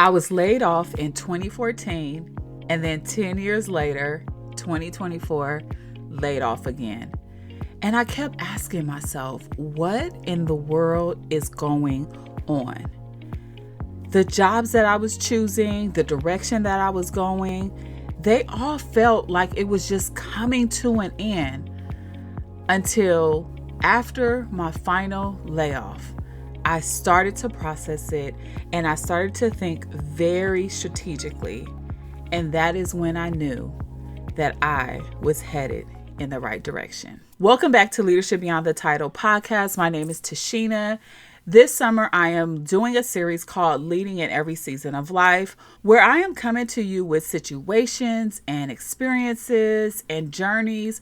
I was laid off in 2014, and then 10 years later, 2024, laid off again. And I kept asking myself, what in the world is going on? The jobs that I was choosing, the direction that I was going, they all felt like it was just coming to an end until after my final layoff. I started to process it and I started to think very strategically. And that is when I knew that I was headed in the right direction. Welcome back to Leadership Beyond the Title podcast. My name is Tashina. This summer, I am doing a series called Leading in Every Season of Life, where I am coming to you with situations and experiences and journeys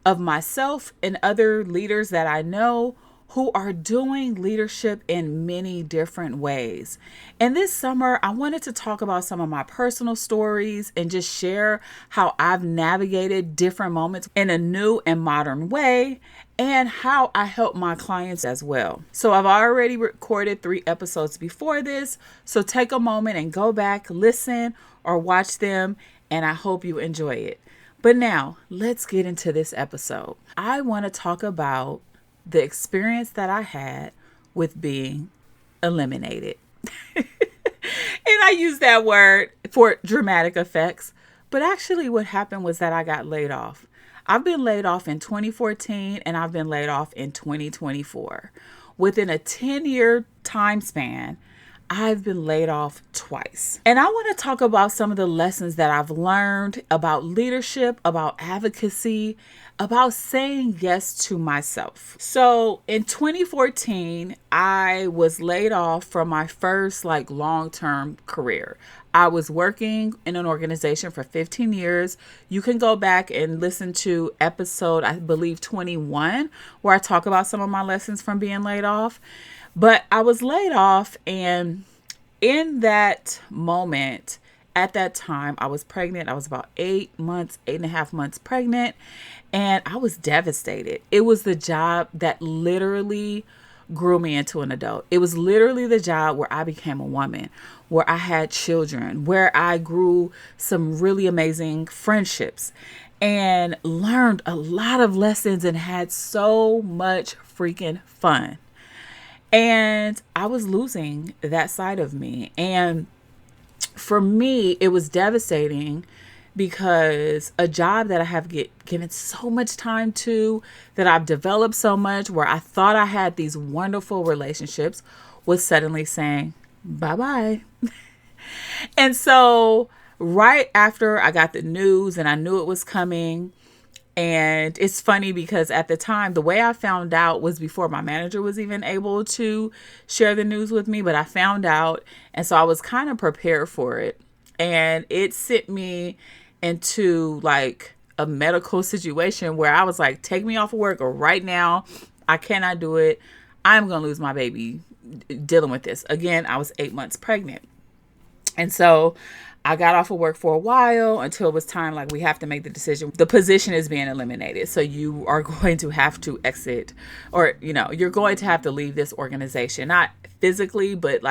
of myself and other leaders that I know who are doing leadership in many different ways. And this summer, I wanted to talk about some of my personal stories and just share how I've navigated different moments in a new and modern way and how I help my clients as well. So I've already recorded 3 episodes before this, so take a moment and go back, listen, or watch them, and I hope you enjoy it. But now, let's get into this episode. I want to talk about the experience that I had with being eliminated. And I use that word for dramatic effects, but actually what happened was that I got laid off. I've been laid off in 2014 and I've been laid off in 2024. Within a 10-year time span, I've been laid off twice. And I want to talk about some of the lessons that I've learned about leadership, about advocacy, about saying yes to myself. So in 2014, I was laid off from my first long-term career. I was working in an organization for 15 years. You can go back and listen to episode, I believe 21, where I talk about some of my lessons from being laid off. But I was laid off, and in that moment, at that time, I was pregnant. I was about 8.5 months pregnant, and I was devastated. It was the job that literally grew me into an adult. It was literally the job where I became a woman, where I had children, where I grew some really amazing friendships and learned a lot of lessons and had so much freaking fun. And I was losing that side of me. And for me, it was devastating because a job that I have given so much time to, that I've developed so much, where I thought I had these wonderful relationships, was suddenly saying, bye-bye. And so right after I got the news and I knew it was coming, and it's funny because at the time, the way I found out was before my manager was even able to share the news with me, but I found out. And so I was kind of prepared for it. And it sent me into a medical situation where I was like, take me off of work right now. I cannot do it. I'm going to lose my baby dealing with this. Again, I was 8 months pregnant. And so I got off of work for a while until it was time, we have to make the decision. The position is being eliminated. So you are going to have to exit, or, you're going to have to leave this organization, not physically, but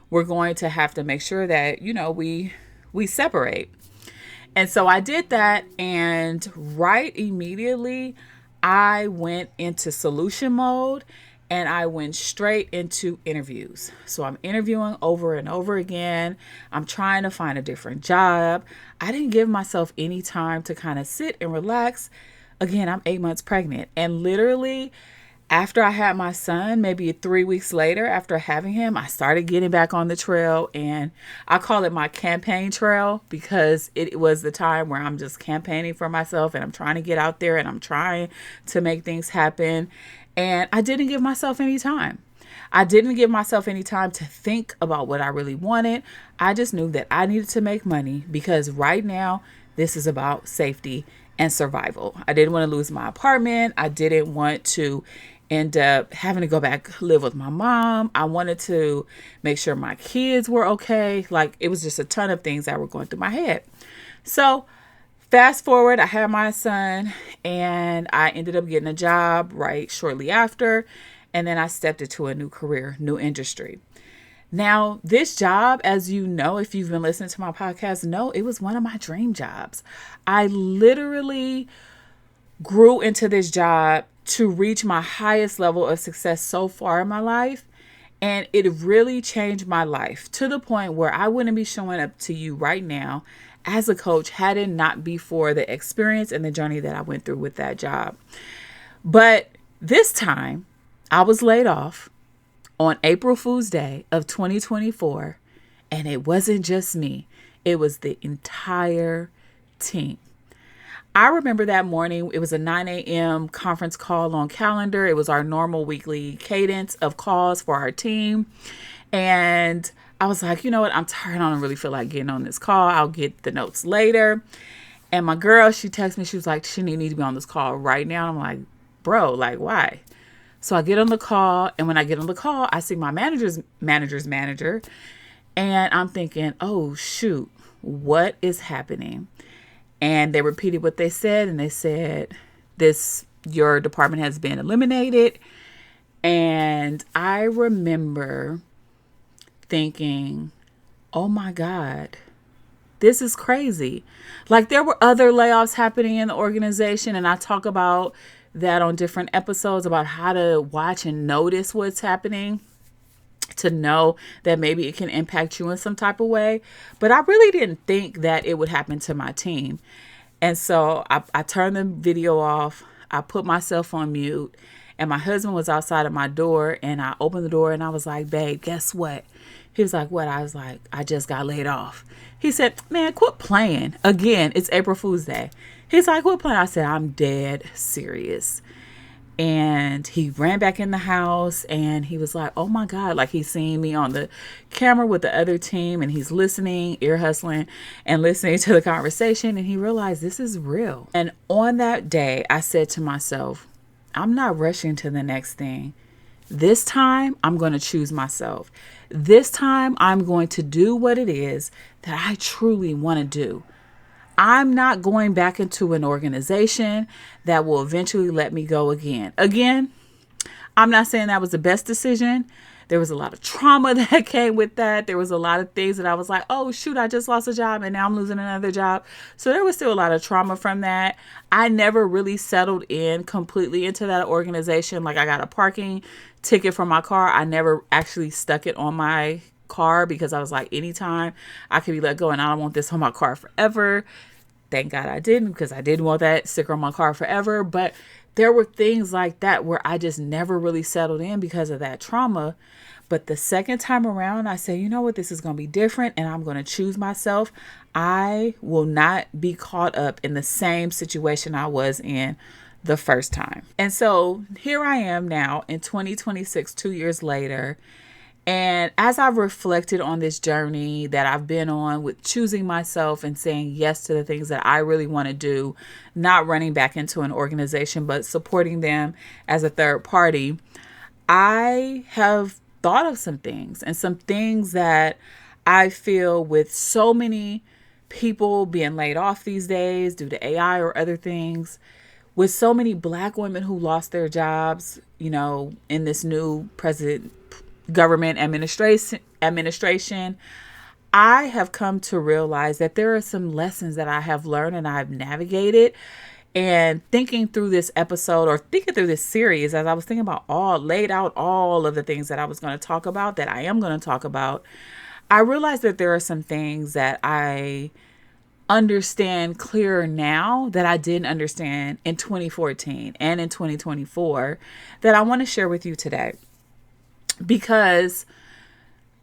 we're going to have to make sure that, we separate. And so I did that. And right immediately I went into solution mode. And I went straight into interviews. So I'm interviewing over and over again. I'm trying to find a different job. I didn't give myself any time to kind of sit and relax. Again, I'm 8 months pregnant. And literally, after I had my son, maybe 3 weeks later, after having him, I started getting back on the trail. And I call it my campaign trail because it was the time where I'm just campaigning for myself and I'm trying to get out there and I'm trying to make things happen. And I didn't give myself any time. I didn't give myself any time to think about what I really wanted. I just knew that I needed to make money because right now, this is about safety and survival. I didn't want to lose my apartment. I didn't want to end up having to go back live with my mom. I wanted to make sure my kids were okay. It was just a ton of things that were going through my head. So fast forward, I had my son and I ended up getting a job right shortly after. And then I stepped into a new career, new industry. Now, this job, as you know, if you've been listening to my podcast, no, it was one of my dream jobs. I literally grew into this job to reach my highest level of success so far in my life. And it really changed my life to the point where I wouldn't be showing up to you right now as a coach had it not be for the experience and the journey that I went through with that job. But this time, I was laid off on April Fool's Day of 2024. And it wasn't just me. It was the entire team. I remember that morning, it was a 9 a.m. conference call on calendar. It was our normal weekly cadence of calls for our team. And I was like, you know what? I'm tired. I don't really feel like getting on this call. I'll get the notes later. And my girl, she texted me. She was like, she need to be on this call right now. And I'm like, bro, like, why? So I get on the call. And when I get on the call, I see my manager's manager. And I'm thinking, oh, shoot, what is happening? And they repeated what they said. And they said, your department has been eliminated. And I remember thinking, oh my God, this is crazy. Like, there were other layoffs happening in the organization. And I talk about that on different episodes about how to watch and notice what's happening, to know that maybe it can impact you in some type of way. But I really didn't think that it would happen to my team. And so I turned the video off. I put myself on mute, and my husband was outside of my door, and I opened the door and I was like, babe, guess what? He was like, what? I was like, I just got laid off. He said, man, quit playing. Again, it's April Fool's Day. He's like, quit playing. I said, I'm dead serious. And he ran back in the house and he was like, oh my God, like he's seeing me on the camera with the other team and he's listening, ear hustling and listening to the conversation. And he realized this is real. And on that day, I said to myself, I'm not rushing to the next thing. This time, I'm going to choose myself. This time, I'm going to do what it is that I truly want to do. I'm not going back into an organization that will eventually let me go again. Again, I'm not saying that was the best decision. There was a lot of trauma that came with that. There was a lot of things that I was like, oh, shoot, I just lost a job and now I'm losing another job. So there was still a lot of trauma from that. I never really settled in completely into that organization. Like, I got a parking ticket for my car. I never actually stuck it on my car because I was like, anytime I could be let go and I don't want this on my car forever. Thank God I didn't, because I didn't want that sticker on my car forever. But there were things like that where I just never really settled in because of that trauma. But the second time around, I said, you know what, this is going to be different and I'm going to choose myself. I will not be caught up in the same situation I was in the first time. And so here I am now in 2026, 2 years later. And as I've reflected on this journey that I've been on with choosing myself and saying yes to the things that I really want to do, not running back into an organization, but supporting them as a third party, I have thought of some things that I feel with so many people being laid off these days due to AI or other things, with so many Black women who lost their jobs, you know, in this new government administration, I have come to realize that there are some lessons that I have learned and I've navigated. And thinking through this episode or thinking through this series, as I was thinking about laid out all of the things that I was going to talk about, that I am going to talk about, I realized that there are some things that I understand clearer now that I didn't understand in 2014 and in 2024 that I want to share with you today. Because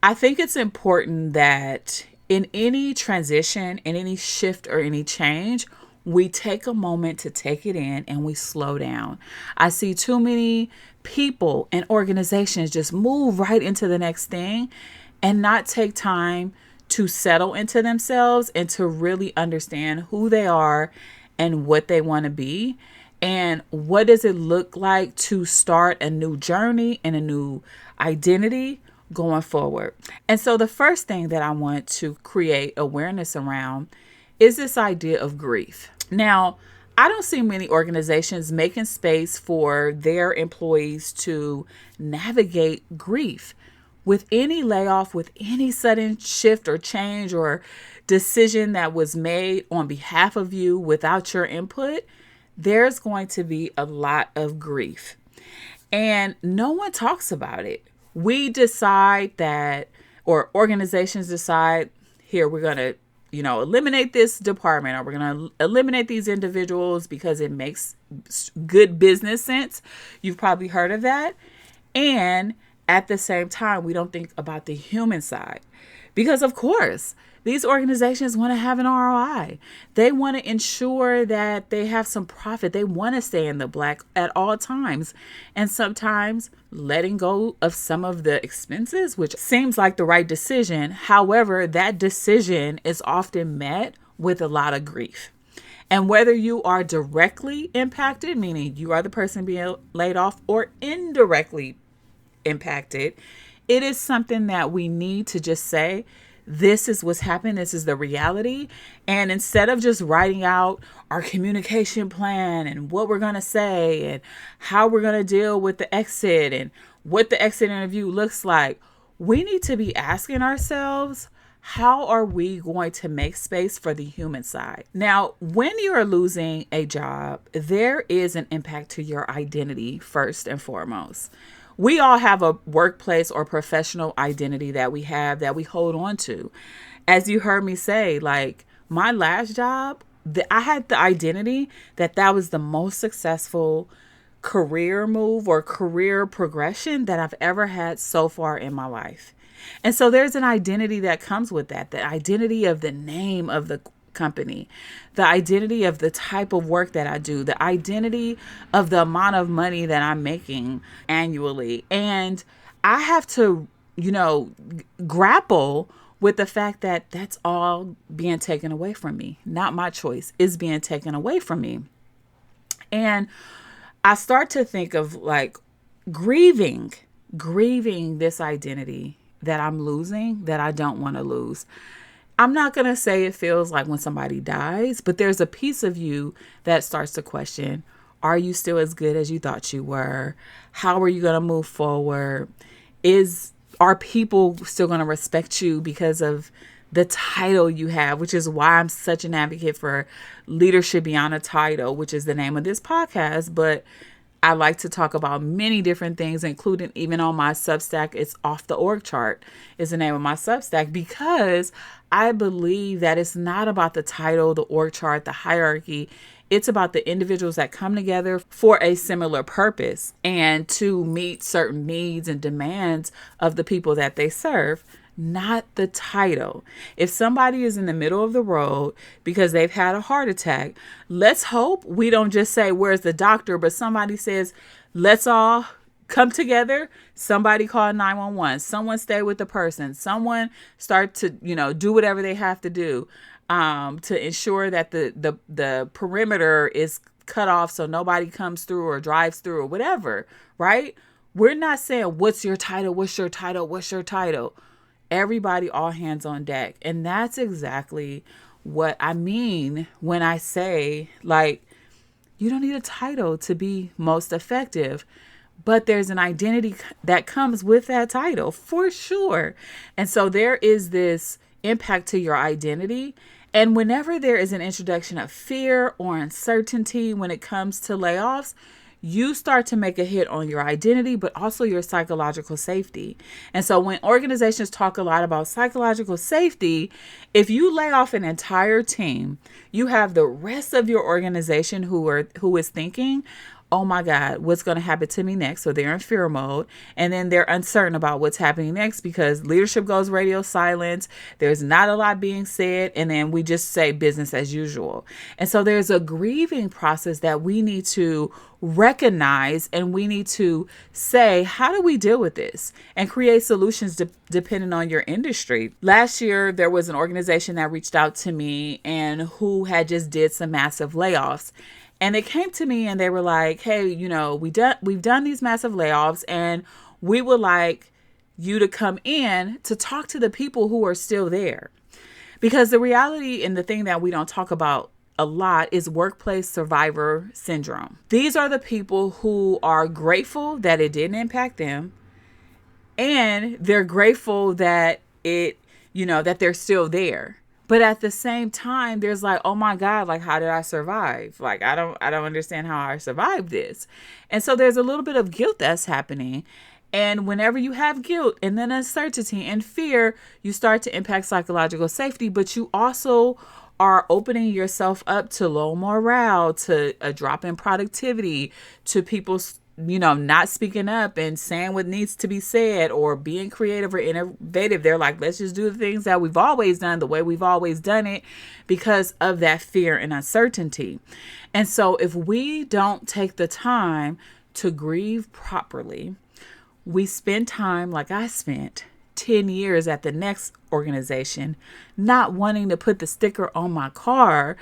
I think it's important that in any transition, in any shift or any change, we take a moment to take it in and we slow down. I see too many people and organizations just move right into the next thing and not take time to settle into themselves and to really understand who they are and what they want to be. And what does it look like to start a new journey and a new identity going forward? And so the first thing that I want to create awareness around is this idea of grief. Now, I don't see many organizations making space for their employees to navigate grief. with any layoff, with any sudden shift or change or decision that was made on behalf of you without your input, there's going to be a lot of grief. And no one talks about it. We decide that, or organizations decide, here, we're going to, eliminate this department, or we're going to eliminate these individuals because it makes good business sense. You've probably heard of that. And at the same time, we don't think about the human side. Because, of course, these organizations want to have an ROI. They want to ensure that they have some profit. They want to stay in the black at all times. And sometimes letting go of some of the expenses, which seems like the right decision. However, that decision is often met with a lot of grief. And whether you are directly impacted, meaning you are the person being laid off, or indirectly impacted, it is something that we need to just say, this is what's happening. This is the reality. And instead of just writing out our communication plan and what we're going to say and how we're going to deal with the exit and what the exit interview looks like, we need to be asking ourselves, how are we going to make space for the human side? Now, when you are losing a job, there is an impact to your identity first and foremost. We all have a workplace or professional identity that we have that we hold on to. As you heard me say, like my last job, I had the identity that was the most successful career move or career progression that I've ever had so far in my life. And so there's an identity that comes with that, the identity of the name of the company, the identity of the type of work that I do, the identity of the amount of money that I'm making annually. And I have to, grapple with the fact that that's all being taken away from me. Not my choice. It's being taken away from me. And I start to think of like grieving this identity that I'm losing, that I don't want to lose. I'm not going to say it feels like when somebody dies, but there's a piece of you that starts to question, are you still as good as you thought you were? How are you going to move forward? Are people still going to respect you because of the title you have, which is why I'm such an advocate for leadership beyond a title, which is the name of this podcast. But I like to talk about many different things, including even on my Substack. It's Off the Org Chart is the name of my Substack, because I believe that it's not about the title, the org chart, the hierarchy. It's about the individuals that come together for a similar purpose and to meet certain needs and demands of the people that they serve, not the title. If somebody is in the middle of the road because they've had a heart attack, let's hope we don't just say, where's the doctor? But somebody says, let's all come together. Somebody call 911. Someone stay with the person. Someone start to, do whatever they have to do to ensure that the perimeter is cut off so nobody comes through or drives through or whatever, right? We're not saying, what's your title? What's your title? What's your title? Everybody, all hands on deck. And that's exactly what I mean when I say, like, you don't need a title to be most effective, but there's an identity that comes with that title for sure. And so there is this impact to your identity. And whenever there is an introduction of fear or uncertainty when it comes to layoffs, you start to make a hit on your identity, but also your psychological safety. And so when organizations talk a lot about psychological safety, if you lay off an entire team, you have the rest of your organization who is thinking, oh my God, what's going to happen to me next? So they're in fear mode, and then they're uncertain about what's happening next because leadership goes radio silence. There's not a lot being said. And then we just say business as usual. And so there's a grieving process that we need to recognize, and we need to say, how do we deal with this and create solutions depending on your industry? Last year, there was an organization that reached out to me and who had just did some massive layoffs. And they came to me and they were like, hey, we've done these massive layoffs, and we would like you to come in to talk to the people who are still there. Because the reality and the thing that we don't talk about a lot is workplace survivor syndrome. These are the people who are grateful that it didn't impact them. And they're grateful that that they're still there. But at the same time, there's like, oh my God, like, how did I survive? Like, I don't understand how I survived this. And so there's a little bit of guilt that's happening. And whenever you have guilt and then uncertainty and fear, you start to impact psychological safety, but you also are opening yourself up to low morale, to a drop in productivity, to people, not speaking up and saying what needs to be said or being creative or innovative. They're like, let's just do the things that we've always done the way we've always done it because of that fear and uncertainty. And so if we don't take the time to grieve properly, we spend time like I spent 10 years at the next organization, not wanting to put the sticker on my car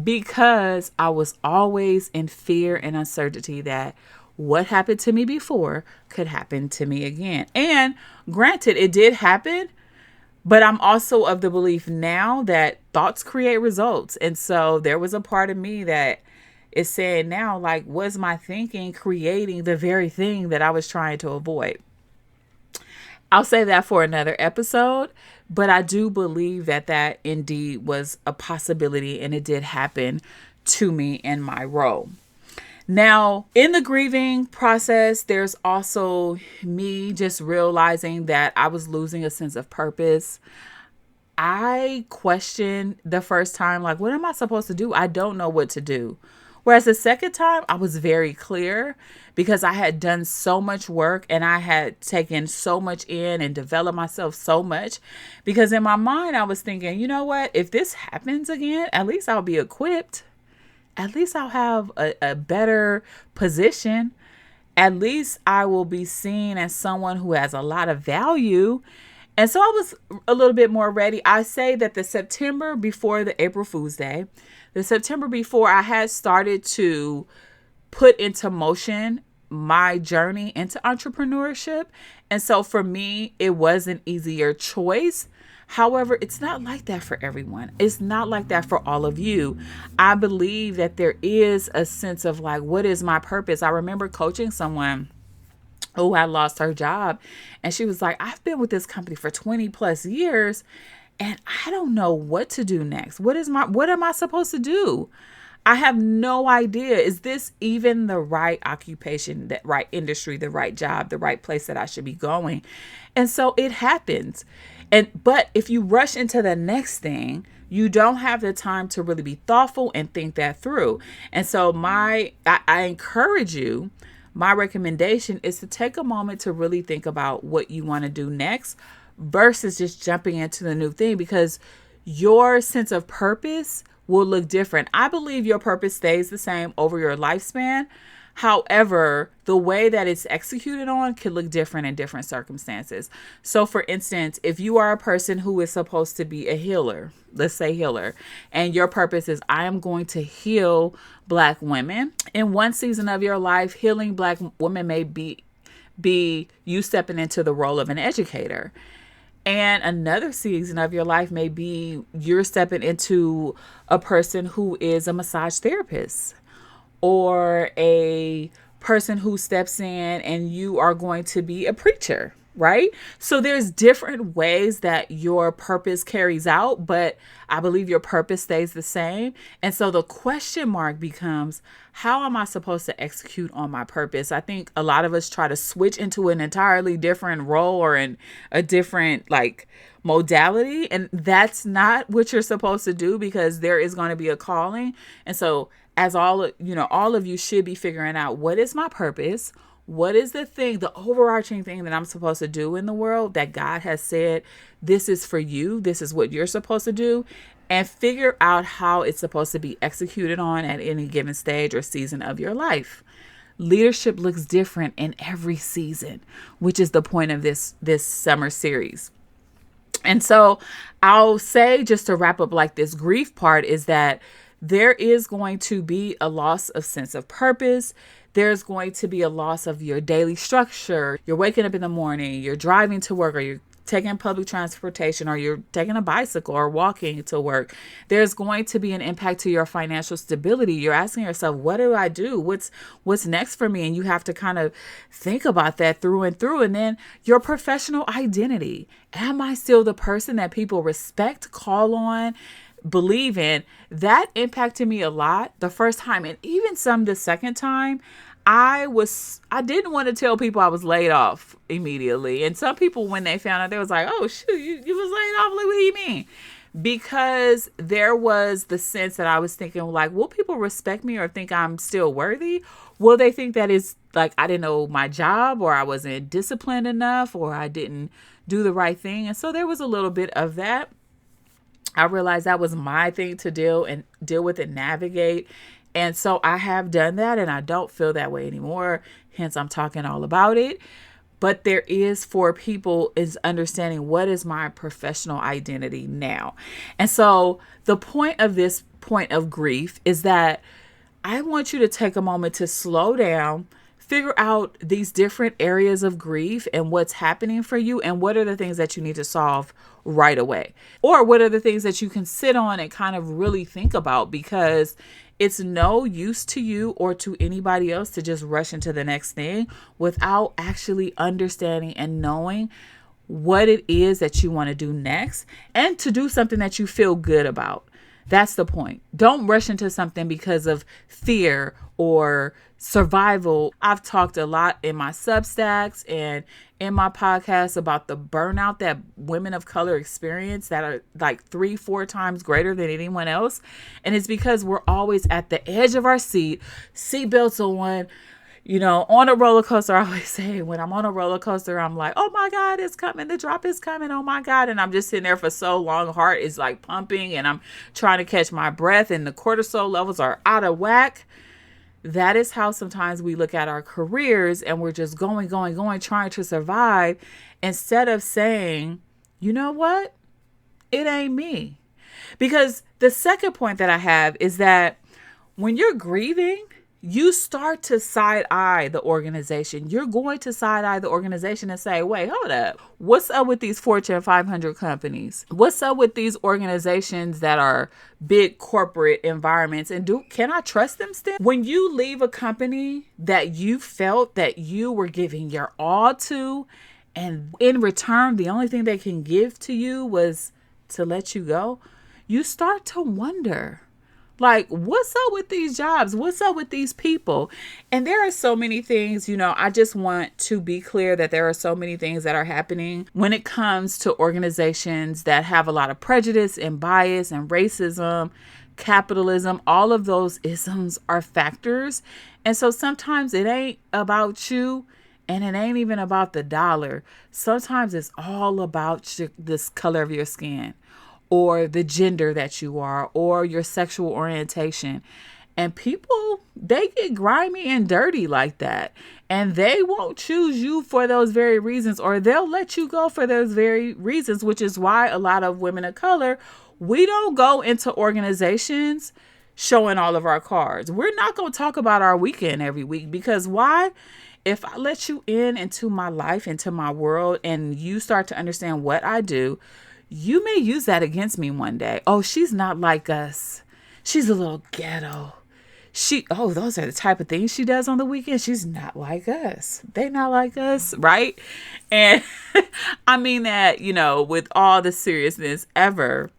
because I was always in fear and uncertainty that what happened to me before could happen to me again. And granted, it did happen, but I'm also of the belief now that thoughts create results. And so there was a part of me that is saying now, like, was my thinking creating the very thing that I was trying to avoid? I'll say that for another episode, but I do believe that that indeed was a possibility and it did happen to me in my role. Now, in the grieving process, there's also me just realizing that I was losing a sense of purpose. I questioned the first time, like, what am I supposed to do? I don't know what to do. Whereas the second time, I was very clear because I had done so much work and I had taken so much in and developed myself so much. Because in my mind, I was thinking, you know what? If this happens again, at least I'll be equipped. At least I'll have a better position. At least I will be seen as someone who has a lot of value. And so I was a little bit more ready. I say that the September before the April Fool's Day, the September before, I had started to put into motion my journey into entrepreneurship. And so for me, it was an easier choice. However, it's not like that for everyone. It's not like that for all of you. I believe that there is a sense of like, what is my purpose? I remember coaching someone who had lost her job, and she was like, I've been with this company for 20 plus years and I don't know what to do next. What am I supposed to do? I have no idea. Is this even the right occupation, the right industry, the right job, the right place that I should be going? And so it happens. But if you rush into the next thing, you don't have the time to really be thoughtful and think that through. And so I encourage you, my recommendation is to take a moment to really think about what you want to do next versus just jumping into the new thing, because your sense of purpose will look different. I believe your purpose stays the same over your lifespan. However, the way that it's executed on can look different in different circumstances. So for instance, if you are a person who is supposed to be a healer, let's say healer, and your purpose is, I am going to heal Black women. In one season of your life, healing Black women may be you stepping into the role of an educator. And another season of your life may be you're stepping into a person who is a massage therapist, or a person who steps in and you are going to be a preacher, right? So there's different ways that your purpose carries out, but I believe your purpose stays the same. And so the question mark becomes, how am I supposed to execute on my purpose? I think a lot of us try to switch into an entirely different role or in a different modality. And that's not what you're supposed to do, because there is going to be a calling. And so as all of you should be figuring out, what is my purpose? What is the thing, the overarching thing that I'm supposed to do in the world that God has said, this is for you, this is what you're supposed to do, and figure out how it's supposed to be executed on at any given stage or season of your life. Leadership looks different in every season, which is the point of this summer series. And so I'll say, just to wrap up this grief part, is that there is going to be a loss of sense of purpose. There's going to be a loss of your daily structure. You're waking up in the morning, you're driving to work, or you're taking public transportation, or you're taking a bicycle or walking to work, there's going to be an impact to your financial stability. You're asking yourself, what do I do? What's next for me? And you have to kind of think about that through and through. And then your professional identity. Am I still the person that people respect, call on, believe in? That impacted me a lot the first time, and even some the second time. I didn't want to tell people I was laid off immediately. And some people, when they found out, they was like, oh shoot, you was laid off. Like, what do you mean? Because there was the sense that I was thinking, like, will people respect me or think I'm still worthy? Will they think that it's like I didn't know my job, or I wasn't disciplined enough, or I didn't do the right thing? And so there was a little bit of that. I realized that was my thing to deal with and navigate. And so I have done that, and I don't feel that way anymore. Hence, I'm talking all about it. But there is, for people, is understanding what is my professional identity now. And so the point of this point of grief is that I want you to take a moment to slow down, figure out these different areas of grief and what's happening for you, and what are the things that you need to solve right away, or what are the things that you can sit on and kind of really think about, because it's no use to you or to anybody else to just rush into the next thing without actually understanding and knowing what it is that you want to do next, and to do something that you feel good about. That's the point. Don't rush into something because of fear or survival. I've talked a lot in my Substacks and in my podcast about the burnout that women of color experience, that are like 3-4 times greater than anyone else. And it's because we're always at the edge of our seatbelts on, on a roller coaster. I always say, when I'm on a roller coaster, I'm like, oh my God, it's coming. The drop is coming. Oh my God. And I'm just sitting there for so long. Heart is like pumping, and I'm trying to catch my breath, and the cortisol levels are out of whack. That is how sometimes we look at our careers, and we're just going, trying to survive, instead of saying, you know what? It ain't me. Because the second point that I have is that when you're grieving, you start to side-eye the organization. You're going to side-eye the organization and say, wait, hold up. What's up with these Fortune 500 companies? What's up with these organizations that are big corporate environments? And can I trust them still? When you leave a company that you felt that you were giving your all to, and in return, the only thing they can give to you was to let you go, you start to wonder, like, what's up with these jobs? What's up with these people? And there are so many things, I just want to be clear that there are so many things that are happening when it comes to organizations that have a lot of prejudice and bias and racism, capitalism. All of those isms are factors. And so sometimes it ain't about you, and it ain't even about the dollar. Sometimes it's all about this color of your skin, or the gender that you are, or your sexual orientation. And people, they get grimy and dirty like that. And they won't choose you for those very reasons, or they'll let you go for those very reasons, which is why a lot of women of color, we don't go into organizations showing all of our cards. We're not going to talk about our weekend every week, because why? If I let you into my life, into my world, and you start to understand what I do, you may use that against me one day. Oh, she's not like us. She's a little ghetto. Those are the type of things she does on the weekend. She's not like us. They not like us, right? And I mean that, with all the seriousness ever.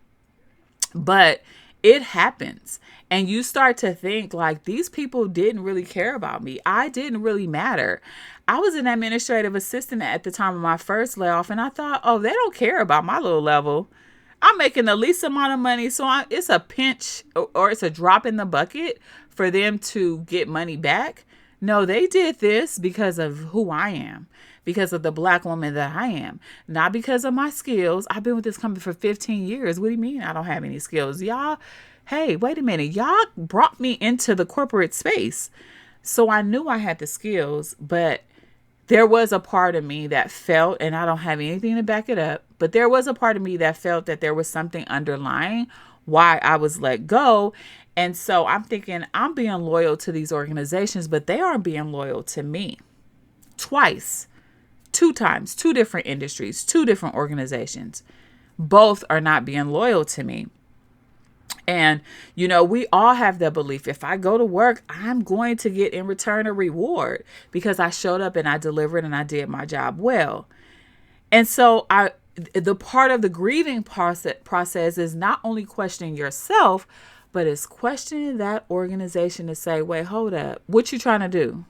But it happens. And you start to think like, these people didn't really care about me. I didn't really matter. I was an administrative assistant at the time of my first layoff, and I thought, oh, they don't care about my little level. I'm making the least amount of money, so it's a pinch, or it's a drop in the bucket for them to get money back. No, they did this because of who I am, because of the Black woman that I am, not because of my skills. I've been with this company for 15 years. What do you mean I don't have any skills? Y'all, hey, wait a minute. Y'all brought me into the corporate space, so I knew I had the skills, but there was a part of me that felt, and I don't have anything to back it up, but there was a part of me that felt that there was something underlying why I was let go. And so I'm thinking, I'm being loyal to these organizations, but they aren't being loyal to me. Twice 2 times, 2 different industries, 2 different organizations. Both are not being loyal to me. And, we all have that belief. If I go to work, I'm going to get in return a reward because I showed up and I delivered and I did my job well. And so the part of the grieving process is not only questioning yourself, but it's questioning that organization to say, wait, hold up. What you trying to do?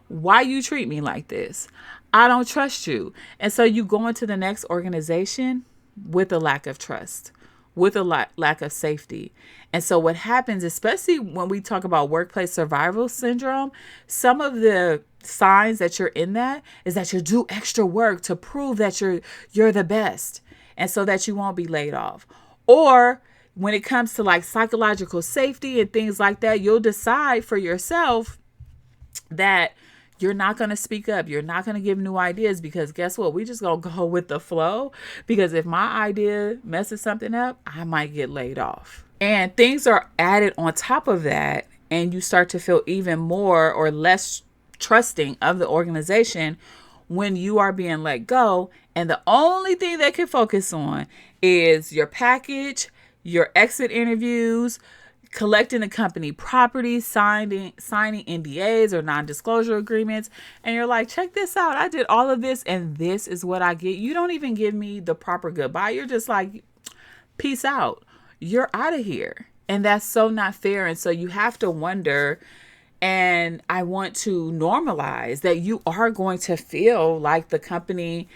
Why you treat me like this? I don't trust you. And so you go into the next organization with a lack of trust, with a lack of safety. And so what happens, especially when we talk about workplace survival syndrome, some of the signs that you're in that is that you do extra work to prove that you're the best, and so that you won't be laid off. Or when it comes to like psychological safety and things like that, you'll decide for yourself that you're not going to speak up. You're not going to give new ideas because guess what? We just going to go with the flow, because if my idea messes something up, I might get laid off. And things are added on top of that, and you start to feel even more or less trusting of the organization when you are being let go. And the only thing they can focus on is your package, your exit interviews, collecting the company property, signing NDAs or non-disclosure agreements. And you're like, check this out. I did all of this and this is what I get. You don't even give me the proper goodbye. You're just like, peace out. You're out of here. And that's so not fair. And so you have to wonder, and I want to normalize that you are going to feel like the company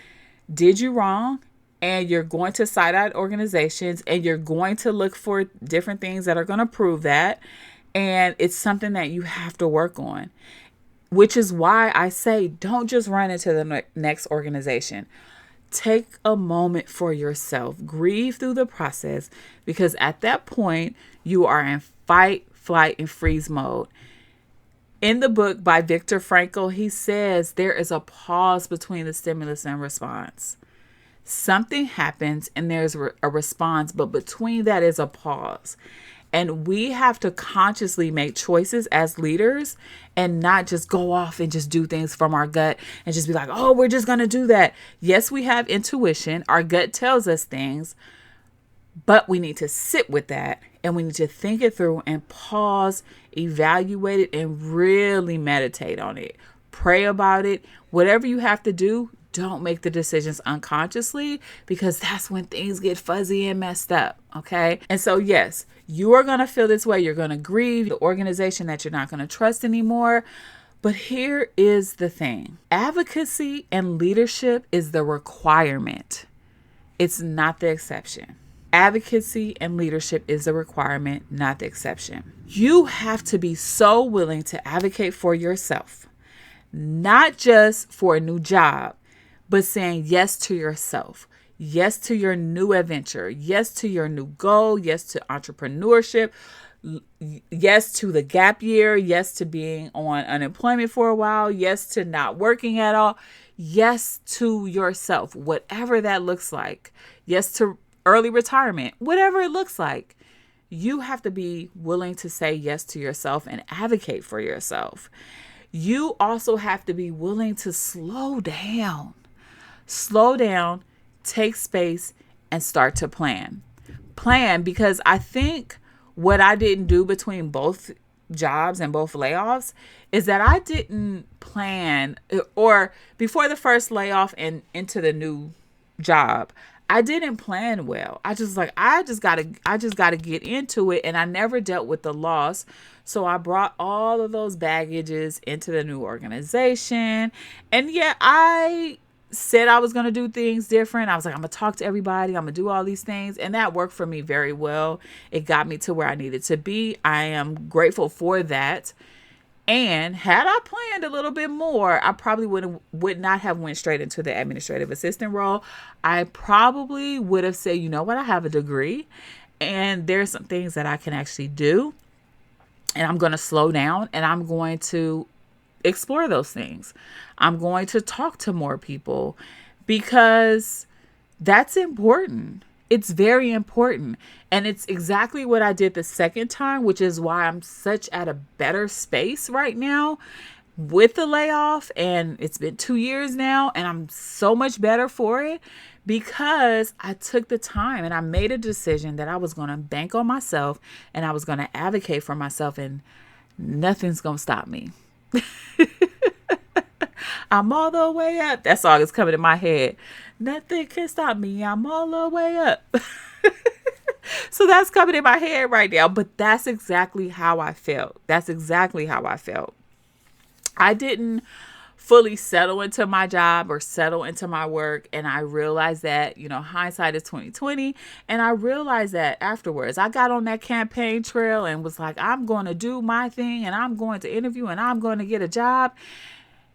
did you wrong, and you're going to side out organizations, and you're going to look for different things that are going to prove that. And it's something that you have to work on, which is why I say, don't just run into the next organization. Take a moment for yourself, grieve through the process, because at that point you are in fight, flight, and freeze mode. In the book by Viktor Frankl, he says there is a pause between the stimulus and response. Something happens and there's a response, but between that is a pause. And we have to consciously make choices as leaders and not just go off and just do things from our gut and just be like, oh, we're just going to do that. Yes, we have intuition. Our gut tells us things, but we need to sit with that and we need to think it through and pause, evaluate it, and really meditate on it. Pray about it. Whatever you have to do, don't make the decisions unconsciously, because that's when things get fuzzy and messed up. Okay. And so, yes, you are going to feel this way. You're going to grieve the organization that you're not going to trust anymore. But here is the thing. Advocacy and leadership is the requirement. It's not the exception. Advocacy and leadership is the requirement, not the exception. You have to be so willing to advocate for yourself, not just for a new job, but saying yes to yourself, yes to your new adventure, yes to your new goal, yes to entrepreneurship, yes to the gap year, yes to being on unemployment for a while, yes to not working at all, yes to yourself, whatever that looks like, yes to early retirement, whatever it looks like. You have to be willing to say yes to yourself and advocate for yourself. You also have to be willing to slow down, take space, and start to plan. Because I think what I didn't do between both jobs and both layoffs is that I didn't plan, or before the first layoff and into the new job, I didn't plan well. I just gotta get into it. And I never dealt with the loss. So I brought all of those baggages into the new organization. And yeah, I said I was going to do things different. I was like, I'm going to talk to everybody. I'm going to do all these things. And that worked for me very well. It got me to where I needed to be. I am grateful for that. And had I planned a little bit more, I probably would not have went straight into the administrative assistant role. I probably would have said, you know what, I have a degree and there's some things that I can actually do. And I'm going to slow down and I'm going to explore those things. I'm going to talk to more people because that's important. It's very important. And it's exactly what I did the second time, which is why I'm such at a better space right now. with the layoff, and it's been 2 years now, and I'm so much better for it because I took the time and I made a decision that I was going to bank on myself and I was going to advocate for myself, and nothing's going to stop me. I'm all the way up. That song is coming in my head. Nothing can stop me. I'm all the way up. So that's coming in my head right now. But that's exactly how I felt. That's exactly how I felt. I didn't fully settle into my job or settle into my work. And I realized that, hindsight is 2020. And I realized that afterwards. I got on that campaign trail and was like, I'm going to do my thing, and I'm going to interview, and I'm going to get a job.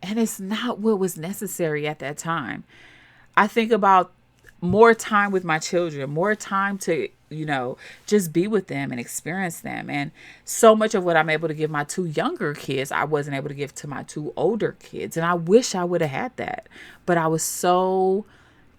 And it's not what was necessary at that time. I think about more time with my children, more time to, just be with them and experience them. And so much of what I'm able to give my 2 younger kids, I wasn't able to give to my 2 older kids. And I wish I would have had that. But I was for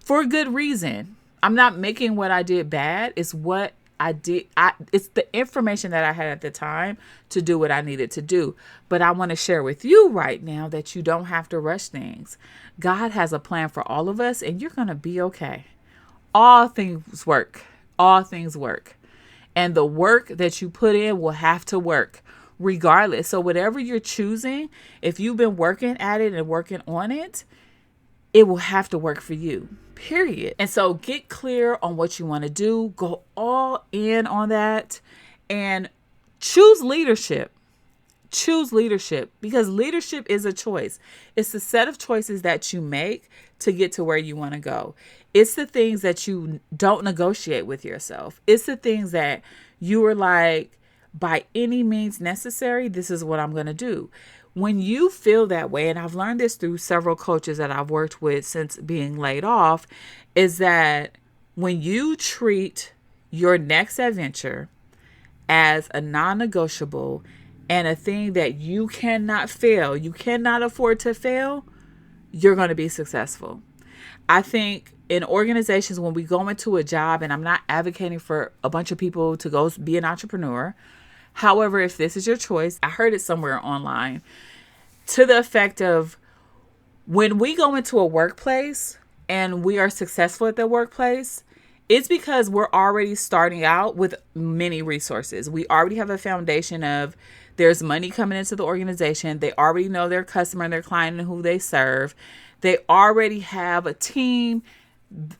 a good reason. I'm not making what I did bad. It's what I did. It's the information that I had at the time to do what I needed to do. But I want to share with you right now that you don't have to rush things. God has a plan for all of us, and you're going to be okay. All things work. All things work. And the work that you put in will have to work regardless. So whatever you're choosing, if you've been working at it and working on it, it will have to work for you, period. And so get clear on what you want to do. Go all in on that and choose leadership. Choose leadership, because leadership is a choice. It's the set of choices that you make to get to where you want to go. It's the things that you don't negotiate with yourself. It's the things that you are like, by any means necessary, this is what I'm going to do. When you feel that way, and I've learned this through several coaches that I've worked with since being laid off, is that when you treat your next adventure as a non-negotiable and a thing that you cannot fail, you cannot afford to fail, you're going to be successful. I think in organizations, when we go into a job, and I'm not advocating for a bunch of people to go be an entrepreneur. However, if this is your choice, I heard it somewhere online to the effect of, when we go into a workplace and we are successful at the workplace, it's because we're already starting out with many resources. We already have a foundation of, there's money coming into the organization. They already know their customer and their client and who they serve. They already have a team,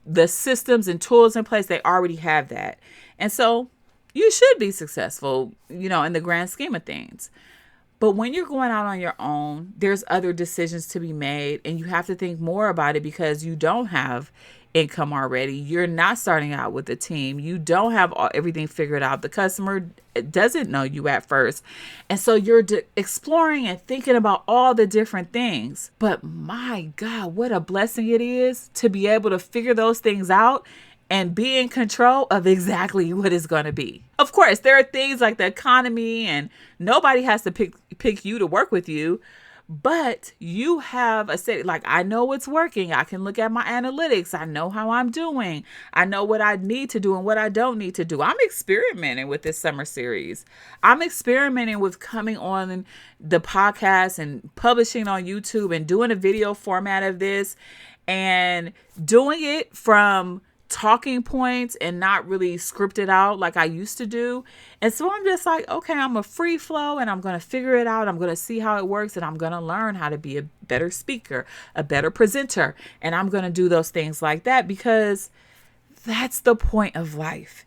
the systems and tools in place. They already have that. And so you should be successful, in the grand scheme of things. But when you're going out on your own, there's other decisions to be made, and you have to think more about it because you don't have income already. You're not starting out with a team. You don't have everything figured out. The customer doesn't know you at first. And so you're exploring and thinking about all the different things. But my God, what a blessing it is to be able to figure those things out and be in control of exactly what it's going to be. Of course, there are things like the economy, and nobody has to pick you to work with you. But you have a set, like, I know what's working. I can look at my analytics. I know how I'm doing. I know what I need to do and what I don't need to do. I'm experimenting with this summer series. I'm experimenting with coming on the podcast and publishing on YouTube and doing a video format of this and doing it from talking points and not really scripted out like I used to do. And so I'm just like, okay, I'm a free flow and I'm going to figure it out. I'm going to see how it works, and I'm going to learn how to be a better speaker, a better presenter. And I'm going to do those things like that because that's the point of life.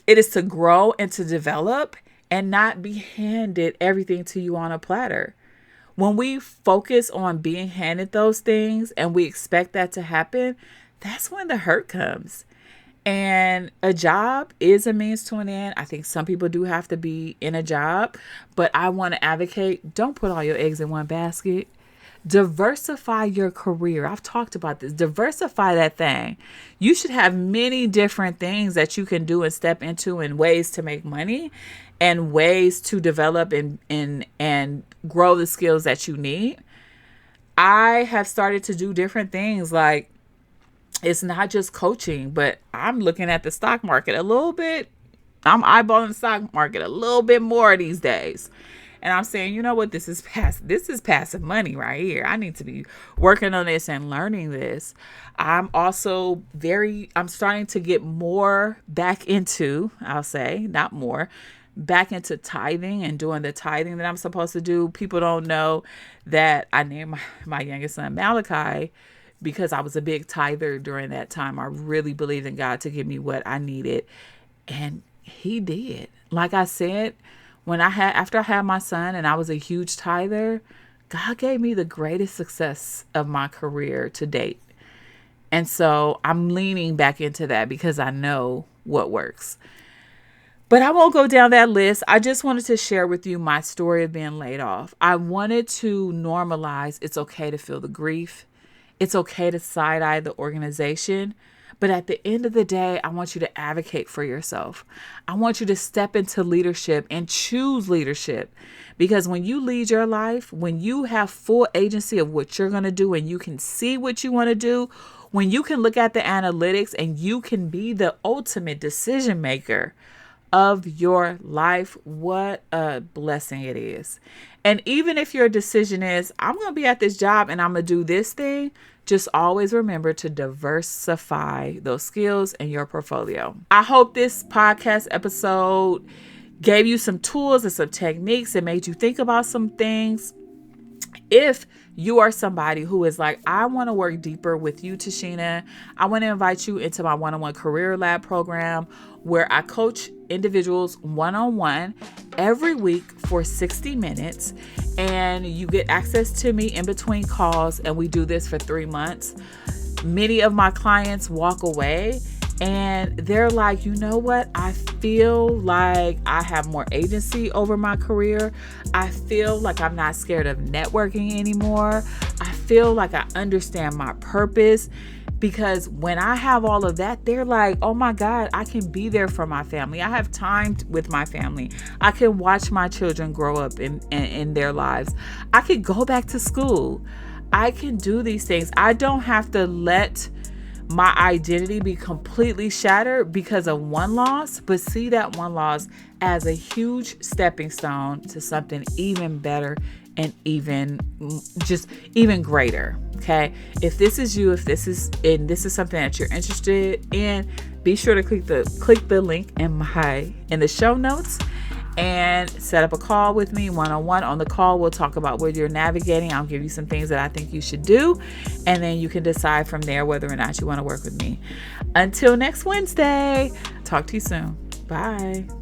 It is to grow and to develop and not be handed everything to you on a platter. When we focus on being handed those things and we expect that to happen, that's when the hurt comes. And a job is a means to an end. I think some people do have to be in a job, but I want to advocate, don't put all your eggs in one basket. Diversify your career. I've talked about this. Diversify that thing. You should have many different things that you can do and step into, and ways to make money and ways to develop and grow the skills that you need. I have started to do different things, like, it's not just coaching, but I'm looking at the stock market a little bit. I'm eyeballing the stock market a little bit more these days. And I'm saying, you know what, this is passive money right here. I need to be working on this and learning this. I'm also I'm starting to get more back into, I'll say, not more, back into tithing and doing the tithing that I'm supposed to do. People don't know that I named my youngest son Malachi because I was a big tither during that time. I really believed in God to give me what I needed, and he did. Like I said, after I had my son and I was a huge tither, God gave me the greatest success of my career to date. And so I'm leaning back into that because I know what works. But I won't go down that list. I just wanted to share with you my story of being laid off. I wanted to normalize it's okay to feel the grief. It's okay to side-eye the organization. But at the end of the day, I want you to advocate for yourself. I want you to step into leadership and choose leadership. Because when you lead your life, when you have full agency of what you're going to do and you can see what you want to do, when you can look at the analytics and you can be the ultimate decision maker of your life, what a blessing it is. And even if your decision is, I'm going to be at this job and I'm going to do this thing, just always remember to diversify those skills in your portfolio. I hope this podcast episode gave you some tools and some techniques and made you think about some things. If you are somebody who is like, I want to work deeper with you, Tashina, I want to invite you into my one-on-one career lab program where I coach individuals one-on-one every week for 60 minutes. And you get access to me in between calls. And we do this for 3 months. Many of my clients walk away and they're like, you know what? I feel like I have more agency over my career. I feel like I'm not scared of networking anymore. I feel like I understand my purpose. Because when I have all of that, they're like, oh my God, I can be there for my family. I have time with my family. I can watch my children grow up in their lives. I can go back to school. I can do these things. I don't have to let my identity be completely shattered because of one loss, but see that one loss as a huge stepping stone to something even better and even greater. Okay. If this is you, if this is something that you're interested in, be sure to click the link in the show notes and set up a call with me one-on-one. On the call, we'll talk about where you're navigating. I'll give you some things that I think you should do. And then you can decide from there whether or not you want to work with me. Until next Wednesday, talk to you soon. Bye.